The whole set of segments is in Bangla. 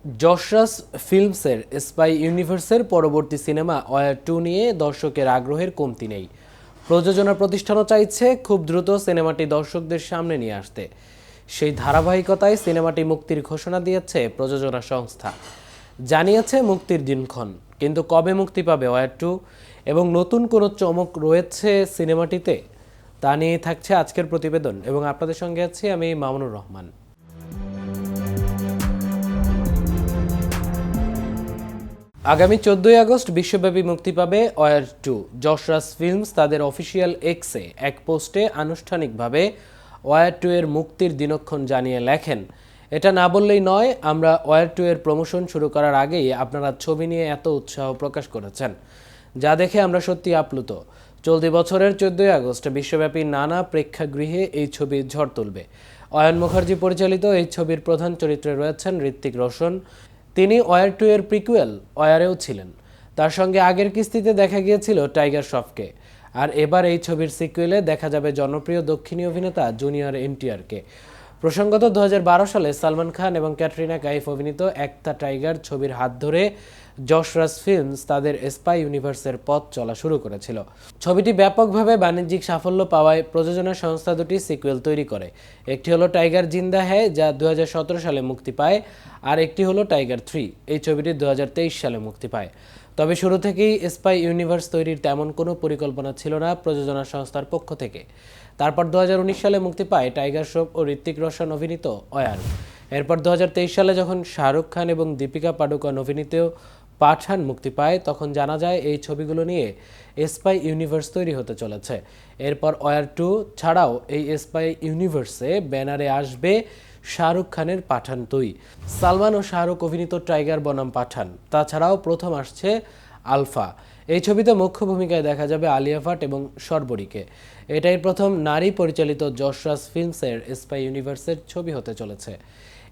যশরাজ ফিল্মসের স্পাই ইউনিভার্সের পরবর্তী সিনেমা ওয়ার 2 নিয়ে দর্শকের আগ্রহের কমতি নেই। প্রযোজনা প্রতিষ্ঠানও চাইছে খুব দ্রুত সিনেমাটি দর্শকদের সামনে নিয়ে আসতে। সেই ধারাবাহিকতায় সিনেমাটি মুক্তির ঘোষণা দিয়েছে প্রযোজনা সংস্থা। জানিয়েছে মুক্তির দিনক্ষণ, কিন্তু কবে মুক্তি পাবে ওয়ার 2 এবং নতুন কোনো চমক রয়েছে সিনেমাটিতে, তা নিয়ে থাকছে আজকের প্রতিবেদন এবং আপনাদের সঙ্গে আছি আমি মামুনুর রহমান। আগামী 14 আগস্ট বিশ্বব্যাপী মুক্তি পাবে ওয়ার 2। যশরাজ ফিল্মস তাদের অফিসিয়াল এক্সে এক পোস্টে আনুষ্ঠানিকভাবে ওয়ার 2 এর মুক্তির দিনক্ষণ জানিয়ে লেখেন, এটা না বললেই নয়, আমরা ওয়ার 2 এর প্রমোশন শুরু করার আগেই আপনারা ছবি নিয়ে এত উৎসাহ প্রকাশ করেছেন, যা দেখে আমরা সত্যি আপ্লুত। চলতি বছরের 14 আগস্ট বিশ্বব্যাপী নানা প্রেক্ষাগৃহে এই ছবি ঝড় তুলবে। অয়ন মুখার্জি পরিচালিত এই ছবির প্রধান চরিত্রে রয়েছেন ঋত্বিক রোশন। তিনি ওয়ার 2 এর প্রিকুয়েল ওয়ারেও ছিলেন। তার সঙ্গে আগের কিস্তিতে দেখা গিয়েছিল টাইগার শ্রফকে। আর এবার এই ছবির সিকুয়েলে দেখা যাবে জনপ্রিয় দক্ষিণী অভিনেতা জুনিয়র এনটিআরকে। প্রসঙ্গত 2012 সালে সালমান খান এবং ক্যাটরিনা কাইফ অভিনীত একটা টাইগার ছবির হাত ধরে যশরাজ ফিল্মস তাদের স্পাই ইউনিভার্সের পথ চলা শুরু করেছিল। ছবিটি ব্যাপকভাবে বাণিজ্যিক সাফল্য পাওয়ায় প্রযোজনা সংস্থা দুটি সিকুয়েল তৈরি করে। একটি হলো টাইগার জিন্দা হ্যায়, যা 2017 সালে মুক্তি পায়, আর একটি হলো টাইগার 3। এই ছবিটি 2023 সালে মুক্তি পায়। তবে শুরু থেকেই স্পাই ইউনিভার্স তৈরির তেমন কোনো পরিকল্পনা ছিল না প্রযোজনা সংস্থার পক্ষ থেকে। তারপর 2019 সালে মুক্তি পায় টাইগার শ্রফ ও ঋত্বিক রোশন অভিনীত ওয়ার। এরপর 2023 সালে যখন শাহরুখ খান এবং দীপিকা পাডুকোন অভিনীত পাঠান মুক্তি পায়, তখন জানা যায় এই ছবিগুলো নিয়ে স্পাই ইউনিভার্স তৈরি হতে চলেছে। এরপর ওয়ার 2 ছাড়াও এই স্পাই ইউনিভার্সে ব্যানারে আসবে শাহরুখ খানের পাঠান 2, সালমান ও শাহরুখ অভিনীত টাইগার বনাম পাঠান। তাছাড়াও প্রথম আসছে আলফা। এই ছবিতে মুখ্য ভূমিকায় দেখা যাবে আলিয়া ভাট এবং শর্বরীকে। এটাই প্রথম নারী পরিচালিত যশরাজ ফিল্মসের স্পাই ইউনিভার্সের ছবি হতে চলেছে।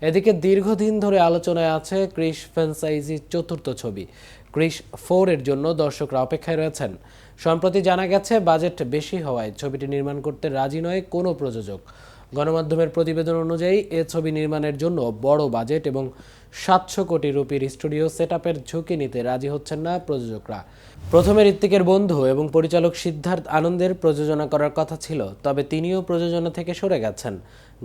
এদিকে দীর্ঘদিন ধরে আলোচনায় আছে ক্রিশ ফ্র্যাঞ্চাইজির চতুর্থ ছবি ক্রিশ 4 এর জন্য দর্শকরা অপেক্ষায় রয়েছেন। সম্প্রতি জানা গেছে বাজেট বেশি হওয়ায় ছবিটি নির্মাণ করতে রাজি নয় কোনো প্রযোজক। গণমাধ্যমের প্রতিবেদন অনুযায়ী এ ছবি নির্মাণের জন্য বড় বাজেট এবং 700 কোটি রুপির স্টুডিও সেটআপের ঝুঁকি নিতে রাজি হচ্ছেন না প্রযোজকরা। প্রথমে ঋত্বিকের বন্ধু এবং পরিচালক সিদ্ধার্থ আনন্দের প্রযোজনা করার কথা ছিল, তবে তিনিও প্রযোজনা থেকে সরে গেছেন।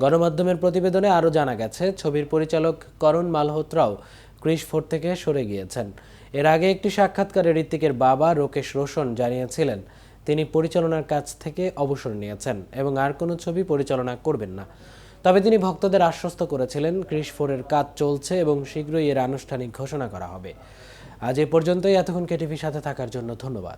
গণমাধ্যমের প্রতিবেদনে আরও জানা গেছে, ছবির পরিচালক করণ মালহোত্রাও ক্রিশ 4 থেকে সরে গিয়েছেন। এর আগে একটি সাক্ষাৎকারে ঋত্বিকের বাবা রাকেশ রোশন জানিয়েছিলেন তিনি পরিচালনার কাজ থেকে অবসর নিয়েছেন এবং আর কোনো ছবি পরিচালনা করবেন না। তবে তিনি ভক্তদের আশ্বস্ত করেছিলেন ক্রিশ 4 এর কাজ চলছে এবং শীঘ্রই এর আনুষ্ঠানিক ঘোষণা করা হবে। আজ এ পর্যন্তই। এতক্ষণ কেটিভির সাথে থাকার জন্য ধন্যবাদ।